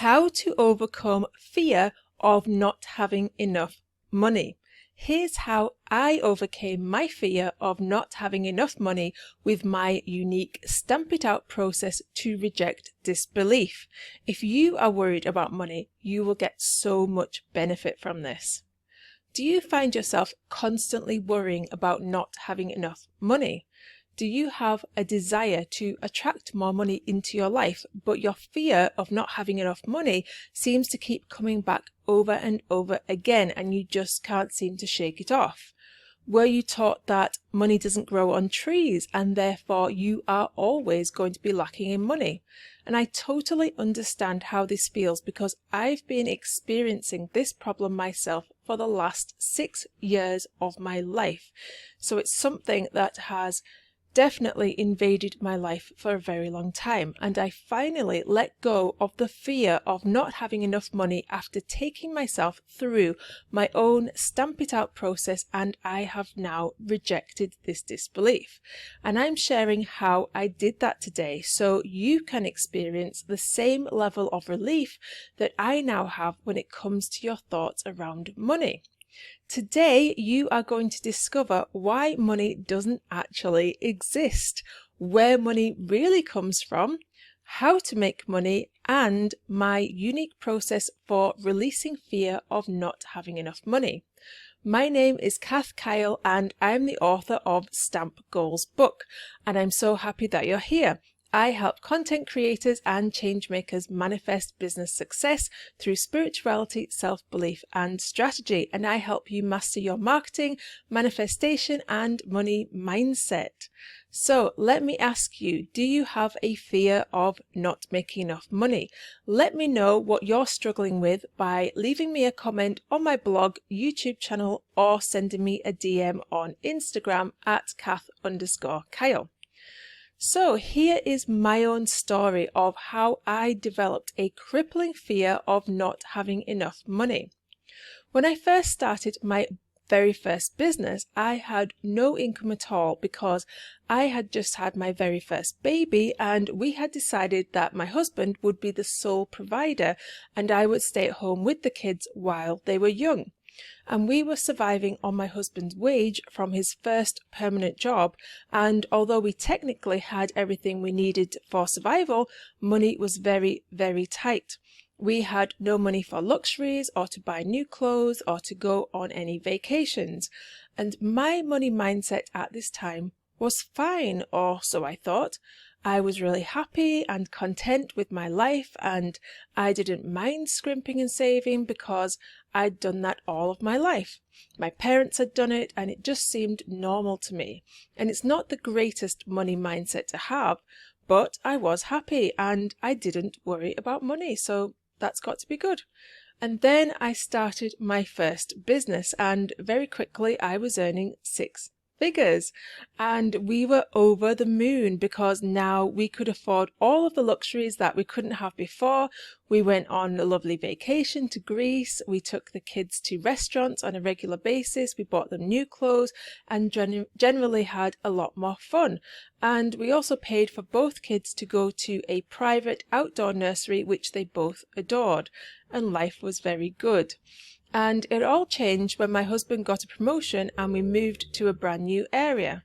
How to overcome fear of not having enough money. Here's how I overcame my fear of not having enough money with my unique stamp it out process to reject disbelief. If you are worried about money, you will get so much benefit from this. Do you find yourself constantly worrying about not having enough money? Do you have a desire to attract more money into your life, but your fear of not having enough money seems to keep coming back over and over again and you just can't seem to shake it off? Were you taught that money doesn't grow on trees and therefore you are always going to be lacking in money? And I totally understand how this feels because I've been experiencing this problem myself for the last 6 years of my life. So it's something that has definitely invaded my life for a very long time, and I finally let go of the fear of not having enough money after taking myself through my own stamp it out process, and I have now rejected this disbelief. And I'm sharing how I did that today so you can experience the same level of relief that I now have when it comes to your thoughts around money. Today, you are going to discover why money doesn't actually exist, where money really comes from, how to make money, and my unique process for releasing fear of not having enough money. My name is Kath Kyle and I'm the author of Stamp Goals book, and I'm so happy that you're here. I help content creators and change makers manifest business success through spirituality, self-belief, and strategy. And I help you master your marketing, manifestation, and money mindset. So let me ask you, do you have a fear of not making enough money? Let me know what you're struggling with by leaving me a comment on my blog, YouTube channel, or sending me a DM on Instagram at Kath_Kyle. So here is my own story of how I developed a crippling fear of not having enough money. When I first started my very first business, I had no income at all because I had just had my very first baby and we had decided that my husband would be the sole provider and I would stay at home with the kids while they were young. And we were surviving on my husband's wage from his first permanent job, and although we technically had everything we needed for survival, money was very, very tight. We had no money for luxuries or to buy new clothes or to go on any vacations, and my money mindset at this time was fine, or so I thought. I was really happy and content with my life and I didn't mind scrimping and saving because I'd done that all of my life. My parents had done it and it just seemed normal to me. And it's not the greatest money mindset to have, but I was happy and I didn't worry about money, so that's got to be good. And then I started my first business and very quickly I was earning 6 figures and we were over the moon because now we could afford all of the luxuries that we couldn't have before. We went on a lovely vacation to Greece, we took the kids to restaurants on a regular basis, we bought them new clothes and generally had a lot more fun. And we also paid for both kids to go to a private outdoor nursery which they both adored, and life was very good. And it all changed when my husband got a promotion and we moved to a brand new area.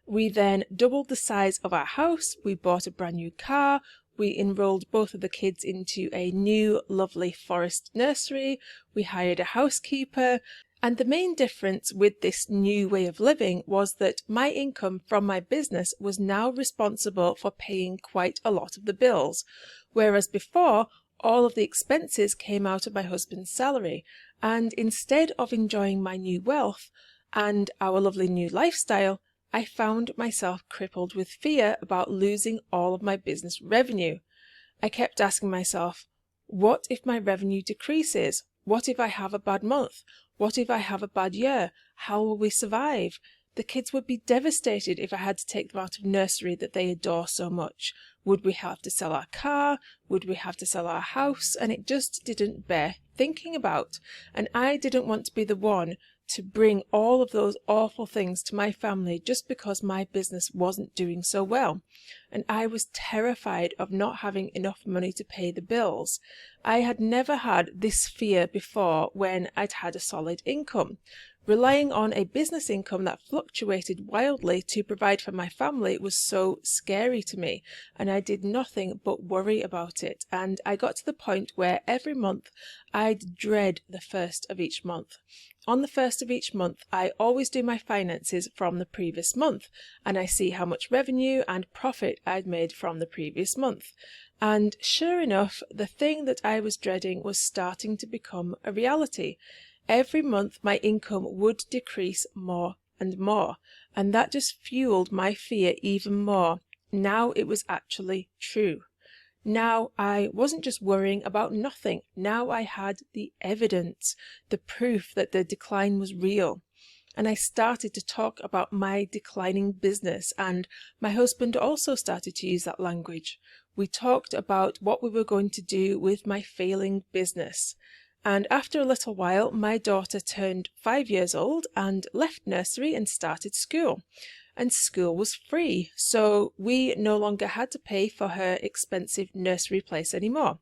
We then doubled the size of our house, we bought a brand new car, we enrolled both of the kids into a new lovely forest nursery, we hired a housekeeper, and the main difference with this new way of living was that my income from my business was now responsible for paying quite a lot of the bills, whereas before all of the expenses came out of my husband's salary. And instead of enjoying my new wealth and our lovely new lifestyle, I found myself crippled with fear about losing all of my business revenue. I kept asking myself, what if my revenue decreases? What if I have a bad month? What if I have a bad year? How will we survive? The kids would be devastated if I had to take them out of nursery that they adore so much. Would we have to sell our car? Would we have to sell our house? And it just didn't bear thinking about. And I didn't want to be the one to bring all of those awful things to my family just because my business wasn't doing so well. And I was terrified of not having enough money to pay the bills. I had never had this fear before when I'd had a solid income. Relying on a business income that fluctuated wildly to provide for my family was so scary to me, and I did nothing but worry about it. And I got to the point where every month I'd dread the first of each month. On the first of each month, I always do my finances from the previous month, and I see how much revenue and profit I'd made from the previous month. And sure enough, the thing that I was dreading was starting to become a reality. Every month my income would decrease more and more, and that just fueled my fear even more. Now it was actually true. Now I wasn't just worrying about nothing. Now I had the evidence, the proof that the decline was real. And I started to talk about my declining business, and my husband also started to use that language. We talked about what we were going to do with my failing business. And after a little while, my daughter turned 5 years old and left nursery and started school. And school was free, so we no longer had to pay for her expensive nursery place anymore.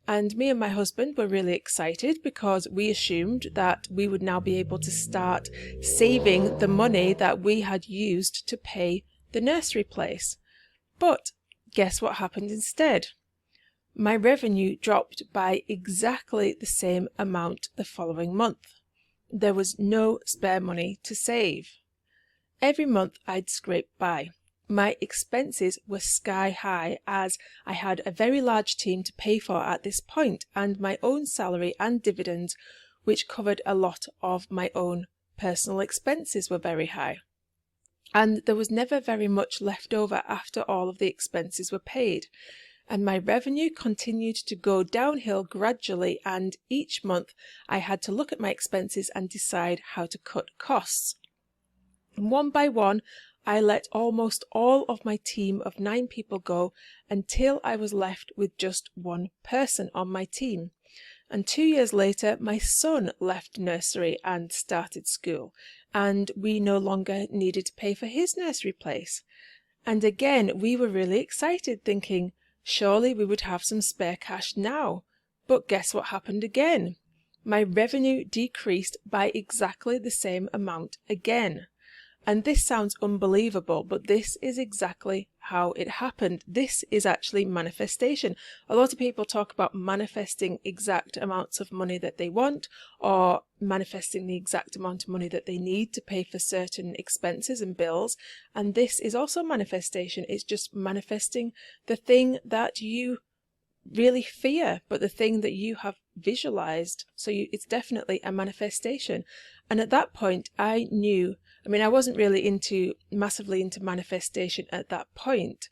And me and my husband were really excited because we assumed that we would now be able to start saving the money that we had used to pay the nursery place. But guess what happened instead? My revenue dropped by exactly the same amount the following month. There was no spare money to save. Every month I'd scrape by. My expenses were sky high as I had a very large team to pay for at this point, and my own salary and dividends, which covered a lot of my own personal expenses, were very high. And there was never very much left over after all of the expenses were paid. And my revenue continued to go downhill gradually, and each month I had to look at my expenses and decide how to cut costs. And one by one, I let almost all of my team of 9 people go until I was left with just one person on my team. And 2 years later, my son left nursery and started school, and we no longer needed to pay for his nursery place. And again, we were really excited, thinking, surely we would have some spare cash now. But guess what happened again? My revenue decreased by exactly the same amount again. And this sounds unbelievable, but this is exactly how it happened. This is actually manifestation. A lot of people talk about manifesting exact amounts of money that they want, or manifesting the exact amount of money that they need to pay for certain expenses and bills. And this is also manifestation. It's just manifesting the thing that you really fear, but the thing that you have visualized. So it's definitely a manifestation. And at that point, I knew, I wasn't really massively into manifestation at that point,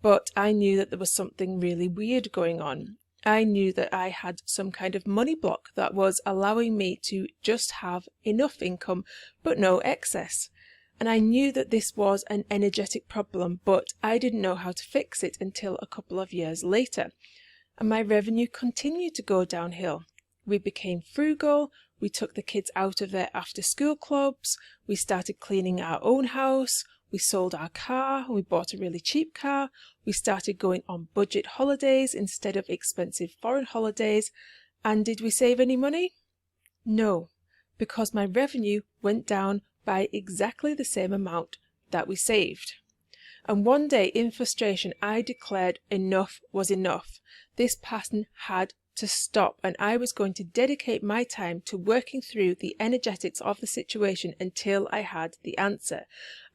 but I knew that there was something really weird going on. I knew that I had some kind of money block that was allowing me to just have enough income, but no excess. And I knew that this was an energetic problem, but I didn't know how to fix it until a couple of years later. And my revenue continued to go downhill. We became frugal. We took the kids out of their after-school clubs. We started cleaning our own house. We sold our car. We bought a really cheap car. We started going on budget holidays instead of expensive foreign holidays. And did we save any money? No, because my revenue went down by exactly the same amount that we saved. And one day, in frustration, I declared enough was enough. This pattern had to stop, and I was going to dedicate my time to working through the energetics of the situation until I had the answer.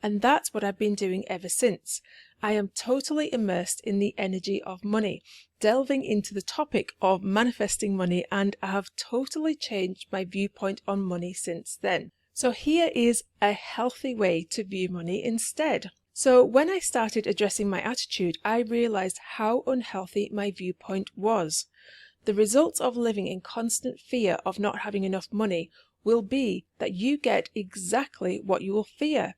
And that's what I've been doing ever since. I am totally immersed in the energy of money, delving into the topic of manifesting money, and I have totally changed my viewpoint on money since then. So here is a healthy way to view money instead. So when I started addressing my attitude, I realized how unhealthy my viewpoint was. The results of living in constant fear of not having enough money will be that you get exactly what you will fear,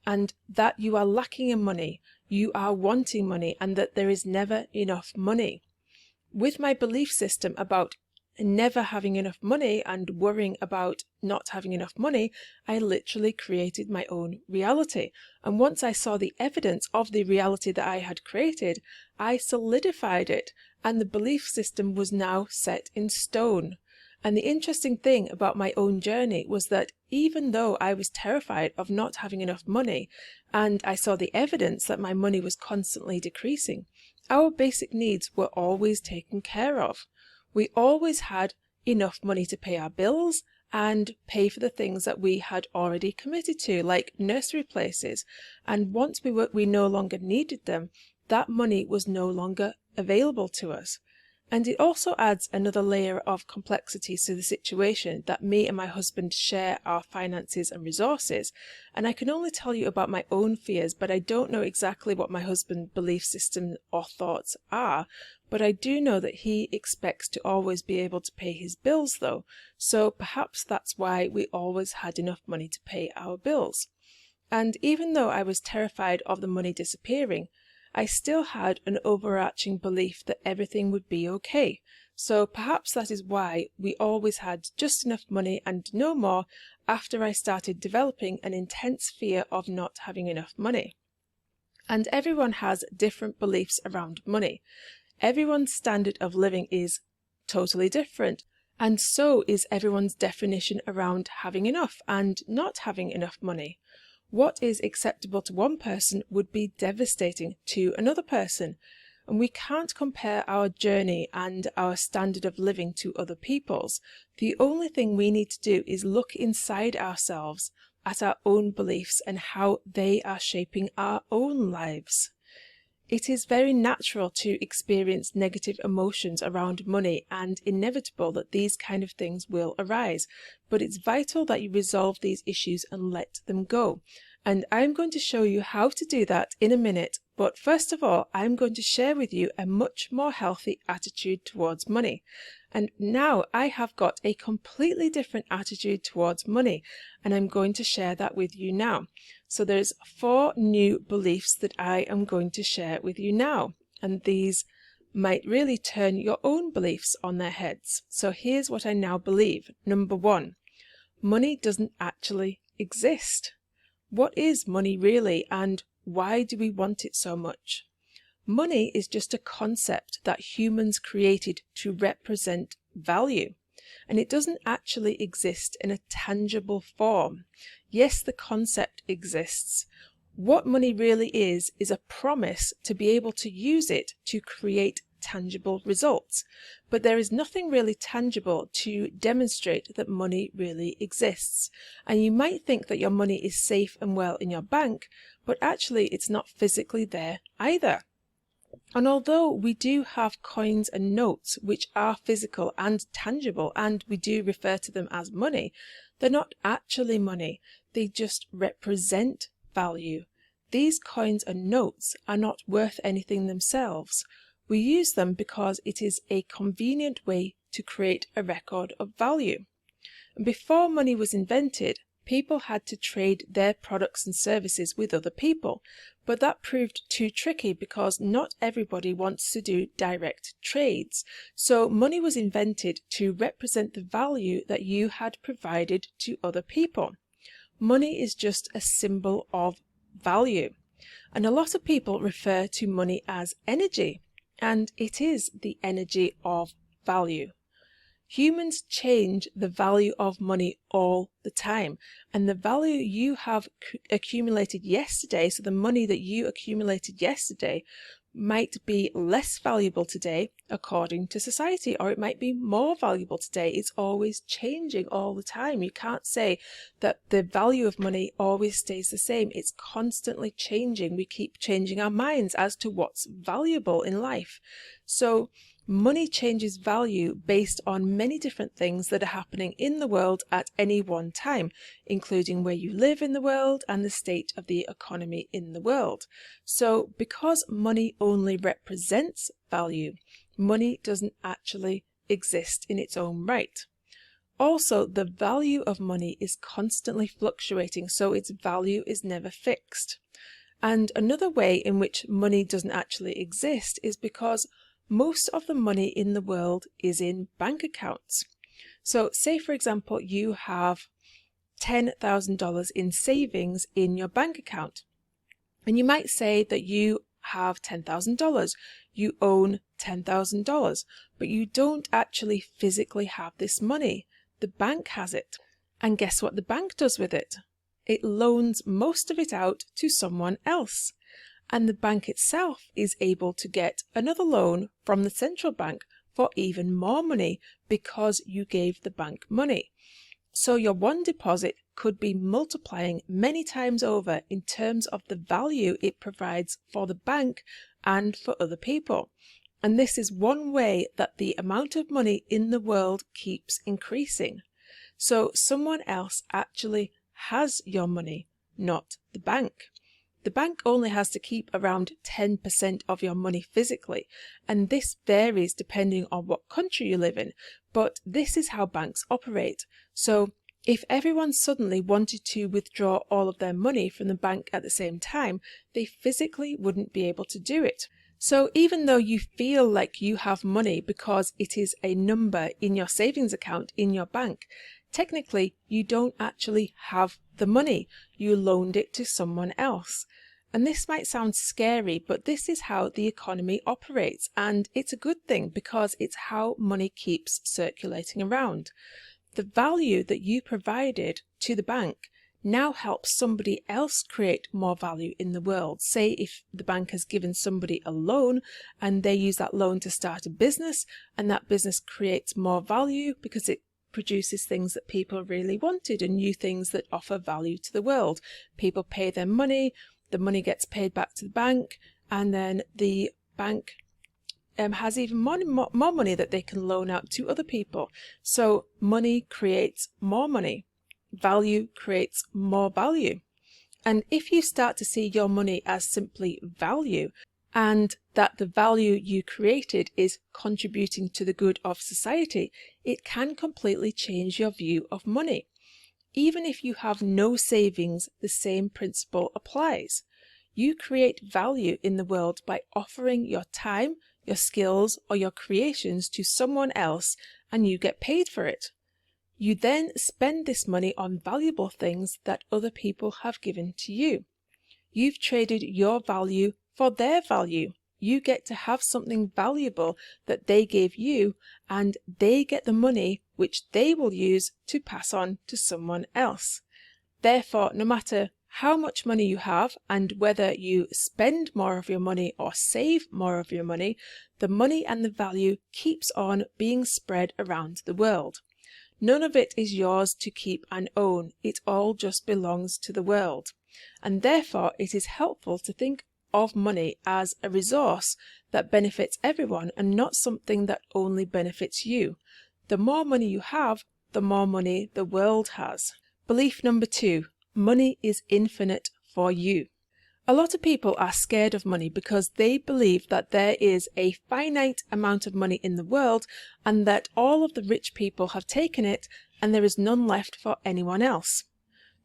and that you are lacking in money, you are wanting money, and that there is never enough money. With my belief system about never having enough money and worrying about not having enough money, I literally created my own reality. And once I saw the evidence of the reality that I had created, I solidified it, and the belief system was now set in stone. And the interesting thing about my own journey was that even though I was terrified of not having enough money, and I saw the evidence that my money was constantly decreasing, our basic needs were always taken care of. We always had enough money to pay our bills and pay for the things that we had already committed to, like nursery places. And once we no longer needed them, that money was no longer available to us. And it also adds another layer of complexity to the situation that me and my husband share our finances and resources. And I can only tell you about my own fears, but I don't know exactly what my husband's belief system or thoughts are. But I do know that he expects to always be able to pay his bills though. So perhaps that's why we always had enough money to pay our bills. And even though I was terrified of the money disappearing, I still had an overarching belief that everything would be okay. So perhaps that is why we always had just enough money and no more after I started developing an intense fear of not having enough money. And everyone has different beliefs around money. Everyone's standard of living is totally different, and so is everyone's definition around having enough and not having enough money. What is acceptable to one person would be devastating to another person, and we can't compare our journey and our standard of living to other people's. The only thing we need to do is look inside ourselves at our own beliefs and how they are shaping our own lives. It is very natural to experience negative emotions around money and inevitable that these kind of things will arise, but it's vital that you resolve these issues and let them go. And I'm going to show you how to do that in a minute, but first of all, I'm going to share with you a much more healthy attitude towards money. And now I have got a completely different attitude towards money, and I'm going to share that with you now. So there's 4 new beliefs that I am going to share with you now, and these might really turn your own beliefs on their heads. So here's what I now believe. Number 1, money doesn't actually exist. What is money really, and why do we want it so much? Money is just a concept that humans created to represent value, and it doesn't actually exist in a tangible form. Yes, the concept exists. What money really is a promise to be able to use it to create tangible results. But there is nothing really tangible to demonstrate that money really exists. And you might think that your money is safe and well in your bank, but actually it's not physically there either. And although we do have coins and notes which are physical and tangible, and we do refer to them as money, they're not actually money. They just represent value. These coins and notes are not worth anything themselves. We use them because it is a convenient way to create a record of value. And before money was invented, people had to trade their products and services with other people, but that proved too tricky because not everybody wants to do direct trades. So money was invented to represent the value that you had provided to other people. Money is just a symbol of value. And a lot of people refer to money as energy, and it is the energy of value. Humans change the value of money all the time, and the value you have accumulated yesterday, so the money that you accumulated yesterday, might be less valuable today according to society, or it might be more valuable today. It's always changing all the time. You can't say that the value of money always stays the same. It's constantly changing. We keep changing our minds as to what's valuable in life. So money changes value based on many different things that are happening in the world at any one time, including where you live in the world and the state of the economy in the world. So because money only represents value, money doesn't actually exist in its own right. Also, the value of money is constantly fluctuating, so its value is never fixed. And another way in which money doesn't actually exist is because most of the money in the world is in bank accounts. So say, for example, you have $10,000 in savings in your bank account. And you might say that you have $10,000. You own $10,000, but you don't actually physically have this money. The bank has it. And guess what the bank does with it? It loans most of it out to someone else. And the bank itself is able to get another loan from the central bank for even more money because you gave the bank money. So your one deposit could be multiplying many times over in terms of the value it provides for the bank and for other people. And this is one way that the amount of money in the world keeps increasing. So someone else actually has your money, not the bank. The bank only has to keep around 10% of your money physically, and this varies depending on what country you live in, but this is how banks operate. So if everyone suddenly wanted to withdraw all of their money from the bank at the same time, they physically wouldn't be able to do it. So even though you feel like you have money because it is a number in your savings account in your bank, technically you don't actually have the money. You loaned it to someone else. And this might sound scary, but this is how the economy operates, and it's a good thing because it's how money keeps circulating around. The value that you provided to the bank now helps somebody else create more value in the world. Say if the bank has given somebody a loan and they use that loan to start a business, and that business creates more value because it produces things that people really wanted and new things that offer value to the world. People pay their money, the money gets paid back to the bank, and then the bank has even more money that they can loan out to other people. So money creates more money. Value creates more value. And if you start to see your money as simply value, and that the value you created is contributing to the good of society, it can completely change your view of money. Even if you have no savings, the same principle applies. You create value in the world by offering your time, your skills, or your creations to someone else, and you get paid for it. You then spend this money on valuable things that other people have given to you. You've traded your value for their value. You get to have something valuable that they gave you, and they get the money which they will use to pass on to someone else. Therefore, no matter how much money you have and whether you spend more of your money or save more of your money, the money and the value keeps on being spread around the world. None of it is yours to keep and own. It all just belongs to the world. And therefore, it is helpful to think of money as a resource that benefits everyone and not something that only benefits you. The more money you have, the more money the world has. Belief number 2, money is infinite for you. A lot of people are scared of money because they believe that there is a finite amount of money in the world and that all of the rich people have taken it and there is none left for anyone else.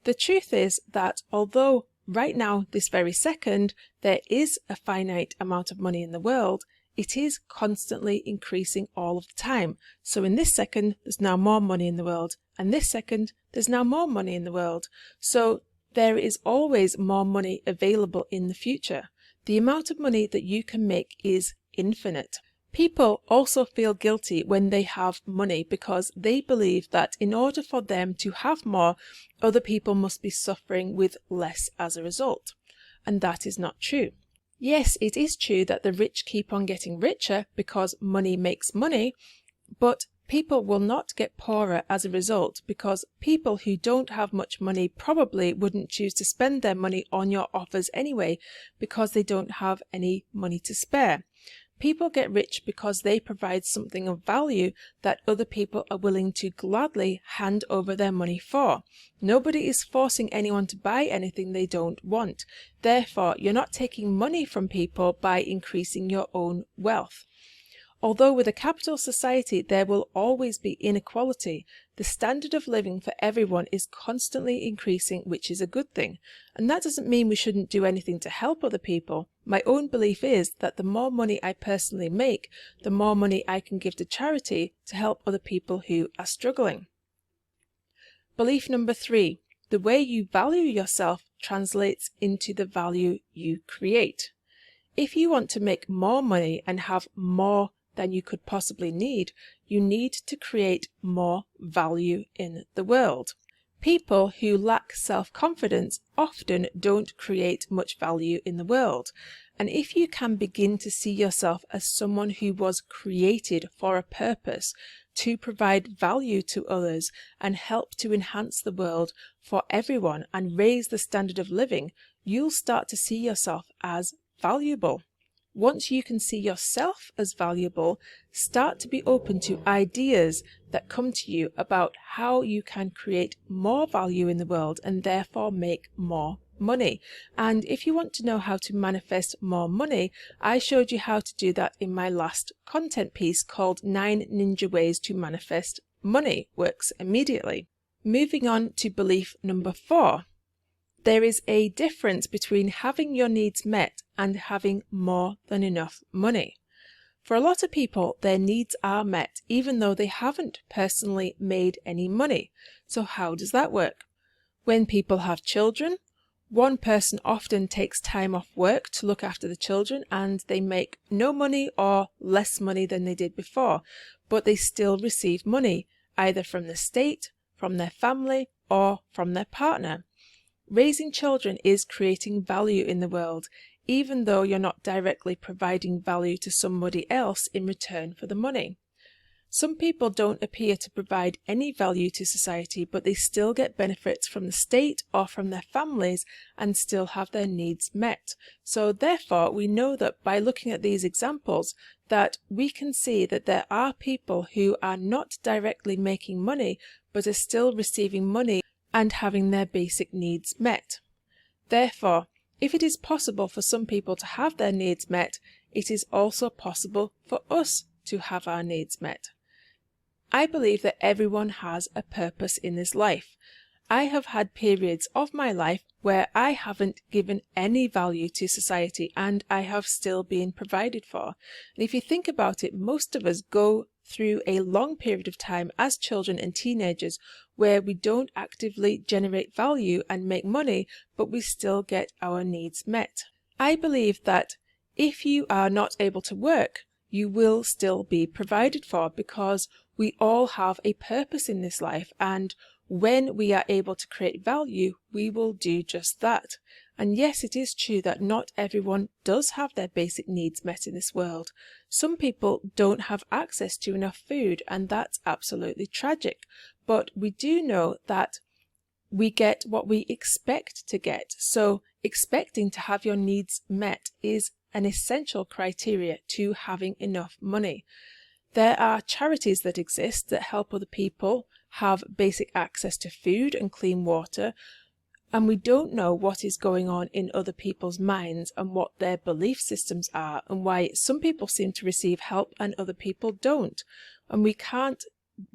The truth is that although right now, this very second, there is a finite amount of money in the world, it is constantly increasing all of the time. So in this second, there's now more money in the world, and this second, there's now more money in the world. So there is always more money available in the future. The amount of money that you can make is infinite. People also feel guilty when they have money because they believe that in order for them to have more, other people must be suffering with less as a result. And that is not true. Yes, it is true that the rich keep on getting richer because money makes money, but people will not get poorer as a result because people who don't have much money probably wouldn't choose to spend their money on your offers anyway because they don't have any money to spare. People get rich because they provide something of value that other people are willing to gladly hand over their money for. Nobody is forcing anyone to buy anything they don't want. Therefore, you're not taking money from people by increasing your own wealth. Although with a capitalist society there will always be inequality, the standard of living for everyone is constantly increasing, which is a good thing. And that doesn't mean we shouldn't do anything to help other people. My own belief is that the more money I personally make, the more money I can give to charity to help other people who are struggling. Belief number 3. The way you value yourself translates into the value you create. If you want to make more money and have more than you could possibly need, you need to create more value in the world. People who lack self-confidence often don't create much value in the world. And if you can begin to see yourself as someone who was created for a purpose, to provide value to others and help to enhance the world for everyone and raise the standard of living, you'll start to see yourself as valuable. Once you can see yourself as valuable, start to be open to ideas that come to you about how you can create more value in the world and therefore make more money. And if you want to know how to manifest more money, I showed you how to do that in my last content piece called 9 Ninja Ways to Manifest Money. Works immediately. Moving on to belief number 4. There is a difference between having your needs met and having more than enough money. For a lot of people, their needs are met even though they haven't personally made any money. So how does that work? When people have children, one person often takes time off work to look after the children and they make no money or less money than they did before, but they still receive money, either from the state, from their family, or from their partner. Raising children is creating value in the world, even though you're not directly providing value to somebody else in return for the money. Some people don't appear to provide any value to society, but they still get benefits from the state or from their families and still have their needs met. So therefore, we know that by looking at these examples, that we can see that there are people who are not directly making money, but are still receiving money and having their basic needs met. Therefore, if it is possible for some people to have their needs met, it is also possible for us to have our needs met. I believe that everyone has a purpose in this life. I have had periods of my life where I haven't given any value to society and I have still been provided for. And if you think about it, most of us go through a long period of time as children and teenagers where we don't actively generate value and make money, but we still get our needs met. I believe that if you are not able to work, you will still be provided for because we all have a purpose in this life, and when we are able to create value, we will do just that. And yes, it is true that not everyone does have their basic needs met in this world. Some people don't have access to enough food, and that's absolutely tragic. But we do know that we get what we expect to get. So expecting to have your needs met is an essential criteria to having enough money. There are charities that exist that help other people have basic access to food and clean water, and we don't know what is going on in other people's minds and what their belief systems are and why some people seem to receive help and other people don't. And we can't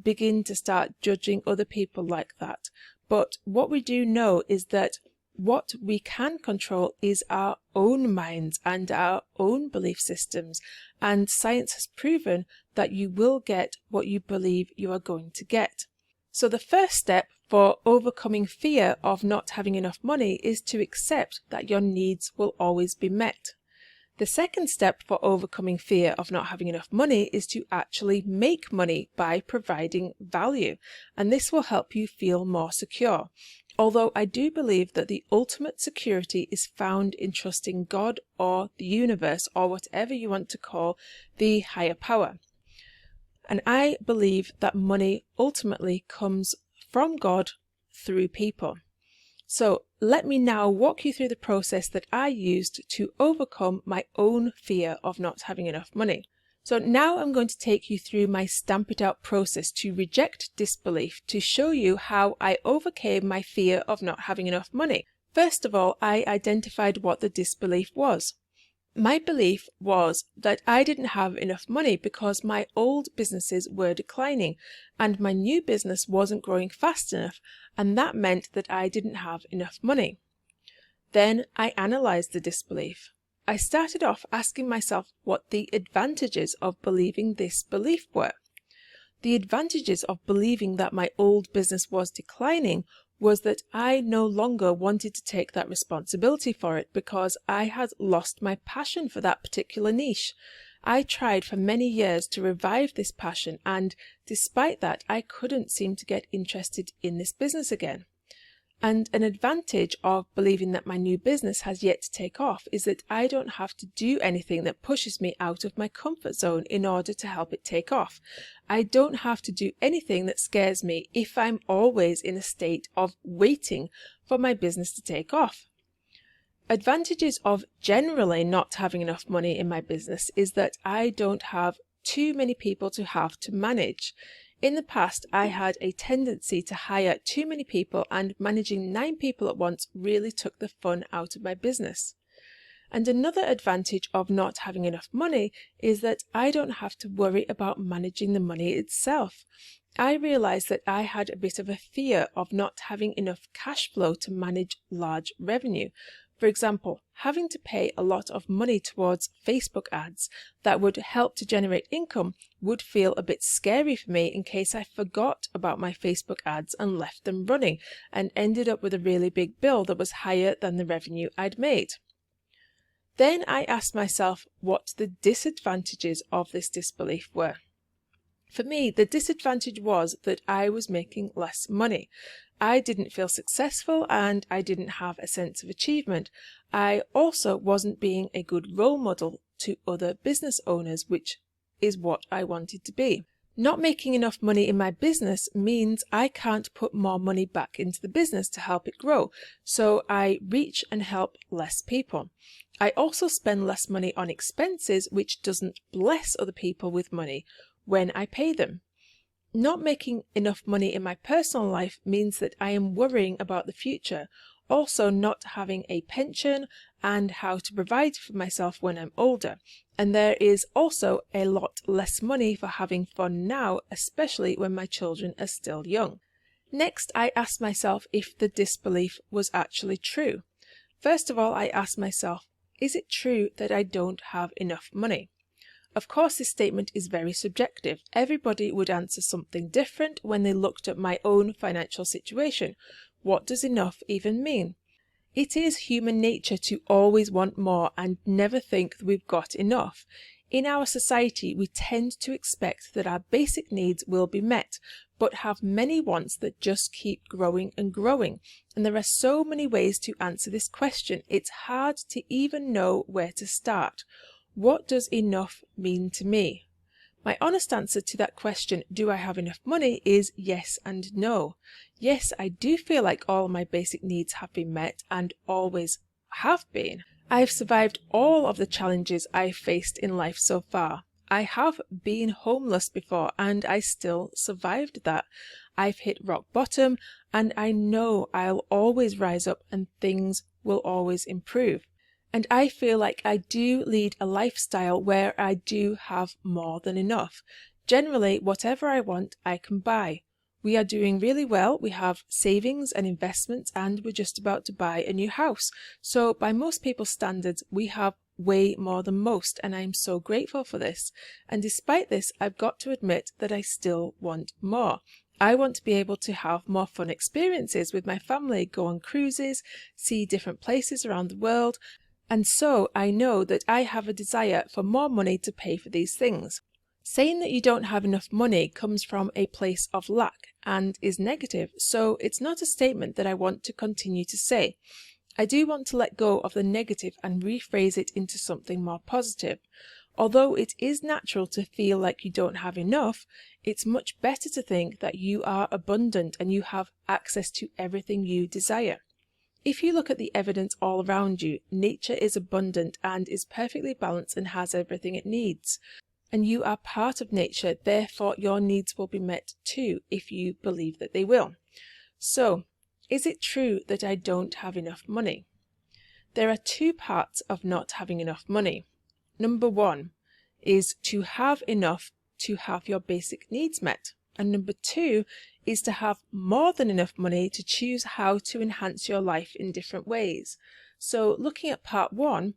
begin to start judging other people like that. But what we do know is that what we can control is our own minds and our own belief systems, and science has proven that you will get what you believe you are going to get. So the first step for overcoming fear of not having enough money is to accept that your needs will always be met. The second step for overcoming fear of not having enough money is to actually make money by providing value, and this will help you feel more secure. Although I do believe that the ultimate security is found in trusting God or the universe or whatever you want to call the higher power. And I believe that money ultimately comes from God through people. So let me now walk you through the process that I used to overcome my own fear of not having enough money. So now I'm going to take you through my stamp it out process to reject disbelief to show you how I overcame my fear of not having enough money. First of all, I identified what the disbelief was. My belief was that I didn't have enough money because my old businesses were declining and my new business wasn't growing fast enough, and that meant that I didn't have enough money. Then I analysed the disbelief. I started off asking myself what the advantages of believing this belief were. The advantages of believing that my old business was declining was that I no longer wanted to take that responsibility for it because I had lost my passion for that particular niche. I tried for many years to revive this passion, and despite that, I couldn't seem to get interested in this business again. And an advantage of believing that my new business has yet to take off is that I don't have to do anything that pushes me out of my comfort zone in order to help it take off. I don't have to do anything that scares me if I'm always in a state of waiting for my business to take off. Advantages of generally not having enough money in my business is that I don't have too many people to have to manage. In the past, I had a tendency to hire too many people, and managing 9 people at once really took the fun out of my business. And another advantage of not having enough money is that I don't have to worry about managing the money itself. I realized that I had a bit of a fear of not having enough cash flow to manage large revenue. For example, having to pay a lot of money towards Facebook ads that would help to generate income would feel a bit scary for me in case I forgot about my Facebook ads and left them running and ended up with a really big bill that was higher than the revenue I'd made. Then I asked myself what the disadvantages of this disbelief were. For me, the disadvantage was that I was making less money. I didn't feel successful and I didn't have a sense of achievement. I also wasn't being a good role model to other business owners, which is what I wanted to be. Not making enough money in my business means I can't put more money back into the business to help it grow, so I reach and help less people. I also spend less money on expenses, which doesn't bless other people with money when I pay them. Not making enough money in my personal life means that I am worrying about the future, also not having a pension and how to provide for myself when I'm older. And there is also a lot less money for having fun now, especially when my children are still young. Next, I asked myself if the disbelief was actually true. First of all, I asked myself, is it true that I don't have enough money? Of course, this statement is very subjective. Everybody would answer something different when they looked at my own financial situation. What does enough even mean? It is human nature to always want more and never think that we've got enough. In our society, we tend to expect that our basic needs will be met, but have many wants that just keep growing and growing. And there are so many ways to answer this question, it's hard to even know where to start. What does enough mean to me? My honest answer to that question, do I have enough money, is yes and no. Yes, I do feel like all my basic needs have been met and always have been. I've survived all of the challenges I've faced in life so far. I have been homeless before and I still survived that. I've hit rock bottom and I know I'll always rise up and things will always improve. And I feel like I do lead a lifestyle where I do have more than enough. Generally, whatever I want, I can buy. We are doing really well. We have savings and investments and we're just about to buy a new house. So by most people's standards, we have way more than most, and I'm so grateful for this. And despite this, I've got to admit that I still want more. I want to be able to have more fun experiences with my family, go on cruises, see different places around the world. And so I know that I have a desire for more money to pay for these things. Saying that you don't have enough money comes from a place of lack and is negative, so it's not a statement that I want to continue to say. I do want to let go of the negative and rephrase it into something more positive. Although it is natural to feel like you don't have enough, it's much better to think that you are abundant and you have access to everything you desire. If you look at the evidence all around you, nature is abundant and is perfectly balanced and has everything it needs. And you are part of nature, therefore your needs will be met too, if you believe that they will. So, is it true that I don't have enough money? There are two parts of not having enough money. Number one is to have enough to have your basic needs met. And number two is to have more than enough money to choose how to enhance your life in different ways. So looking at part one,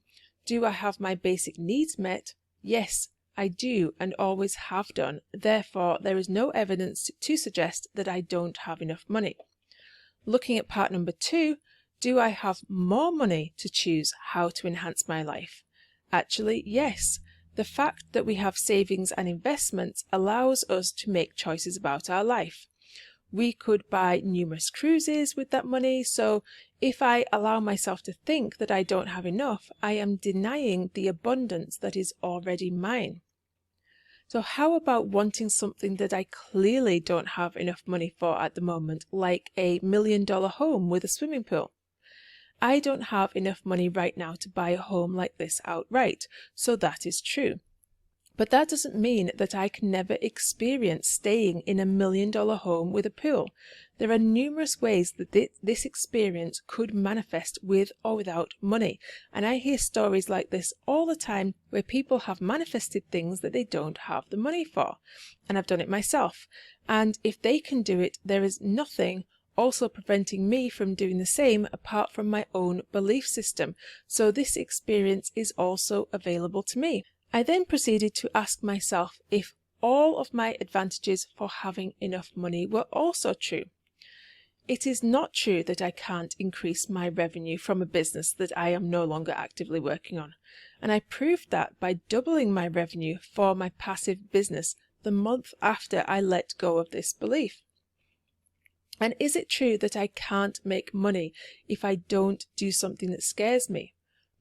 do I have my basic needs met? Yes, I do and always have done. Therefore, there is no evidence to suggest that I don't have enough money. Looking at part number two, do I have more money to choose how to enhance my life? Actually, yes. The fact that we have savings and investments allows us to make choices about our life. We could buy numerous cruises with that money, so if I allow myself to think that I don't have enough, I am denying the abundance that is already mine. So how about wanting something that I clearly don't have enough money for at the moment, like a $1 million home with a swimming pool? I don't have enough money right now to buy a home like this outright, so that is true. But that doesn't mean that I can never experience staying in a $1 million home with a pool. There are numerous ways that this experience could manifest with or without money. And I hear stories like this all the time where people have manifested things that they don't have the money for. And I've done it myself. And if they can do it, there is nothing also preventing me from doing the same apart from my own belief system. So this experience is also available to me. I then proceeded to ask myself if all of my advantages for having enough money were also true. It is not true that I can't increase my revenue from a business that I am no longer actively working on. And I proved that by doubling my revenue for my passive business the month after I let go of this belief. And is it true that I can't make money if I don't do something that scares me?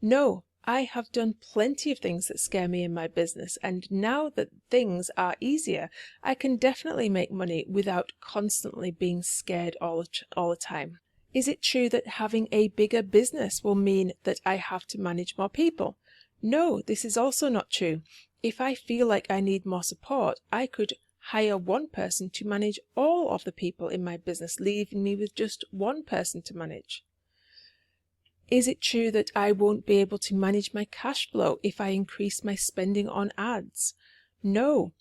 No, I have done plenty of things that scare me in my business, and now that things are easier, I can definitely make money without constantly being scared all the time. Is it true that having a bigger business will mean that I have to manage more people? No, this is also not true. If I feel like I need more support, I could hire one person to manage all of the people in my business, leaving me with just one person to manage. Is it true that I won't be able to manage my cash flow if I increase my spending on ads? No,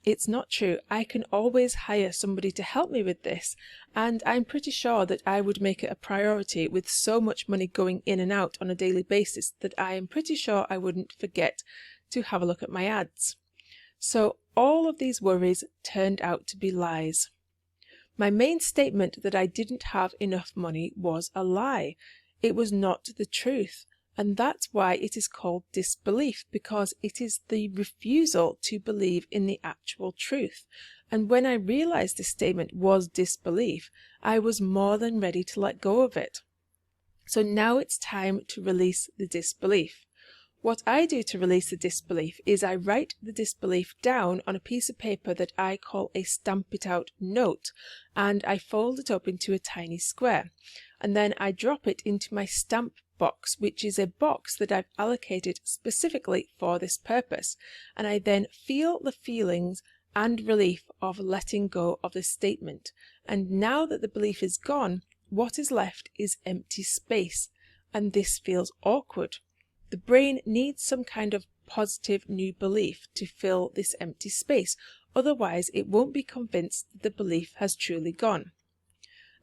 it's not true. I can always hire somebody to help me with this, and I'm pretty sure that I would make it a priority with so much money going in and out on a daily basis that I am pretty sure I wouldn't forget to have a look at my ads. So all of these worries turned out to be lies. My main statement that I didn't have enough money was a lie. It was not the truth, and that's why it is called disbelief, because it is the refusal to believe in the actual truth. And when I realized this statement was disbelief, I was more than ready to let go of it. So now it's time to release the disbelief. What I do to release the disbelief is I write the disbelief down on a piece of paper that I call a stamp it out note, and I fold it up into a tiny square. And then I drop it into my stamp box, which is a box that I've allocated specifically for this purpose. And I then feel the feelings and relief of letting go of the statement. And now that the belief is gone, what is left is empty space. And this feels awkward. The brain needs some kind of positive new belief to fill this empty space. Otherwise, it won't be convinced that the belief has truly gone.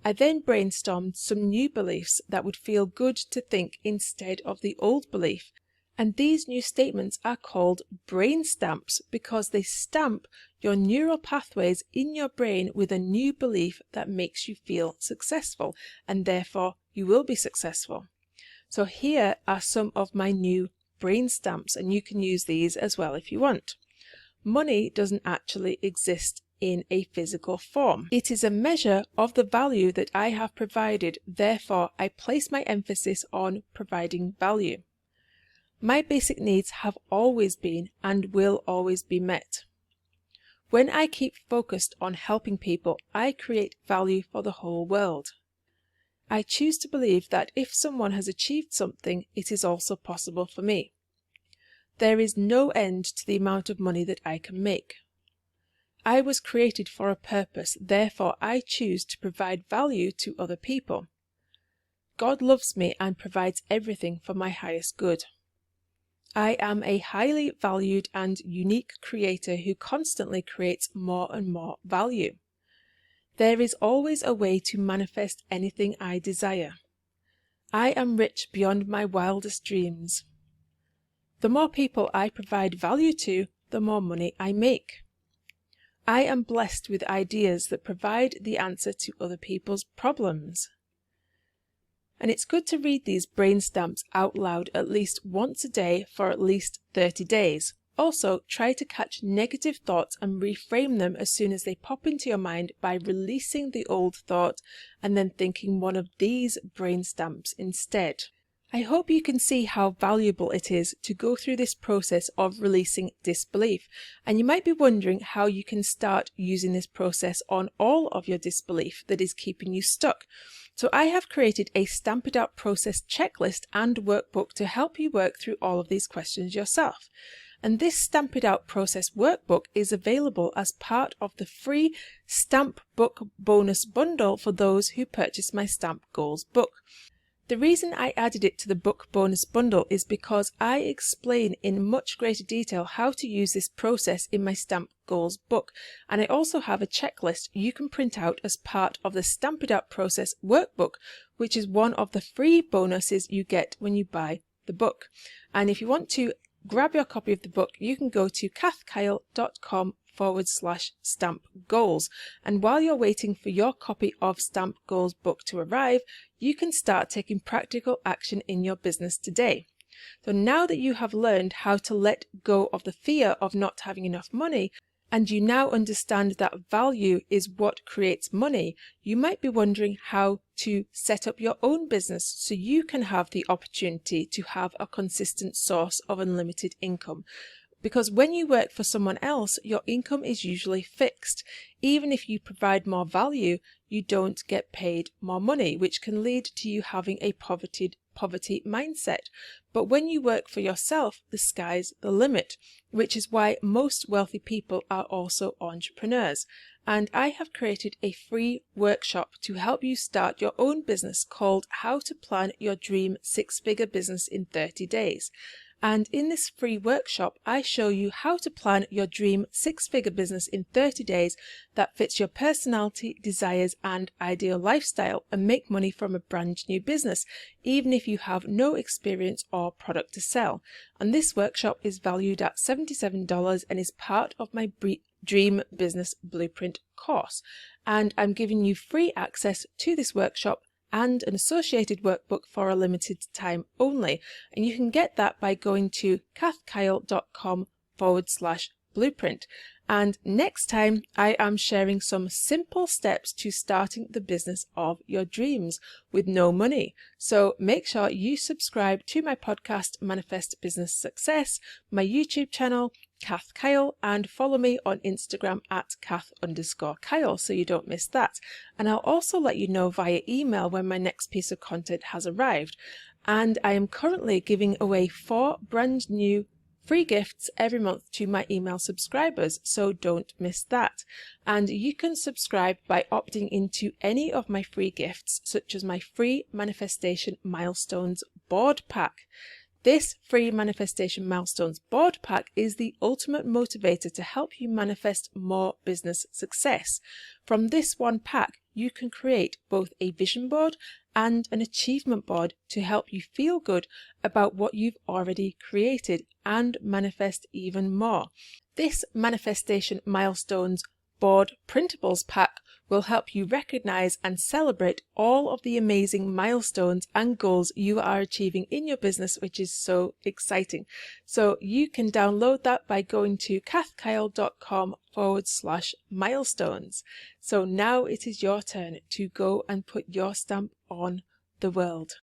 I then brainstormed some new beliefs that would feel good to think instead of the old belief. And these new statements are called brain stamps because they stamp your neural pathways in your brain with a new belief that makes you feel successful, and therefore you will be successful. So here are some of my new brain stamps, and you can use these as well if you want. Money doesn't actually exist in a physical form. It is a measure of the value that I have provided. Therefore, I place my emphasis on providing value. My basic needs have always been and will always be met. When I keep focused on helping people, I create value for the whole world. I choose to believe that if someone has achieved something, it is also possible for me. There is no end to the amount of money that I can make. I was created for a purpose, therefore I choose to provide value to other people. God loves me and provides everything for my highest good. I am a highly valued and unique creator who constantly creates more and more value. There is always a way to manifest anything I desire. I am rich beyond my wildest dreams. The more people I provide value to, the more money I make. I am blessed with ideas that provide the answer to other people's problems. And it's good to read these brain stamps out loud at least once a day for at least 30 days. Also, try to catch negative thoughts and reframe them as soon as they pop into your mind by releasing the old thought and then thinking one of these brain stamps instead. I hope you can see how valuable it is to go through this process of releasing disbelief, and you might be wondering how you can start using this process on all of your disbelief that is keeping you stuck. So I have created a Stamp It Out process checklist and workbook to help you work through all of these questions yourself. And this Stamp It Out process workbook is available as part of the free Stamp Book bonus bundle for those who purchase my Stamp Goals book. The reason I added it to the book bonus bundle is because I explain in much greater detail how to use this process in my Stamp Goals book, and I also have a checklist you can print out as part of the Stamp It Out process workbook, which is one of the free bonuses you get when you buy the book. And if you want to grab your copy of the book, you can go to kathkyle.com/stamp goals, and while you're waiting for your copy of Stamp Goals book to arrive, you can start taking practical action in your business today. So now that you have learned how to let go of the fear of not having enough money, and you now understand that value is what creates money, you might be wondering how to set up your own business so you can have the opportunity to have a consistent source of unlimited income. Because when you work for someone else, your income is usually fixed. Even if you provide more value, you don't get paid more money, which can lead to you having a poverty mindset. But when you work for yourself, the sky's the limit, which is why most wealthy people are also entrepreneurs. And I have created a free workshop to help you start your own business called How to Plan Your Dream Six-Figure Business in 30 Days. And in this free workshop, I show you how to plan your dream six-figure business in 30 days that fits your personality, desires, and ideal lifestyle, and make money from a brand new business, even if you have no experience or product to sell. And this workshop is valued at $77 and is part of my Dream Business Blueprint course. And I'm giving you free access to this workshop and an associated workbook for a limited time only. And you can get that by going to kathkyle.com/blueprint. And next time, I am sharing some simple steps to starting the business of your dreams with no money. So make sure you subscribe to my podcast, Manifest Business Success, my YouTube channel, Kath Kyle, and follow me on Instagram at Kath_Kyle so you don't miss that. And I'll also let you know via email when my next piece of content has arrived. And I am currently giving away 4 brand new free gifts every month to my email subscribers, so don't miss that. And you can subscribe by opting into any of my free gifts, such as my free Manifestation Milestones board pack. This free Manifestation Milestones board pack is the ultimate motivator to help you manifest more business success. From this one pack, you can create both a vision board and an achievement board to help you feel good about what you've already created and manifest even more. This Manifestation Milestones board printables pack will help you recognize and celebrate all of the amazing milestones and goals you are achieving in your business, which is so exciting. So you can download that by going to kathkyle.com/milestones. So now it is your turn to go and put your stamp on the world.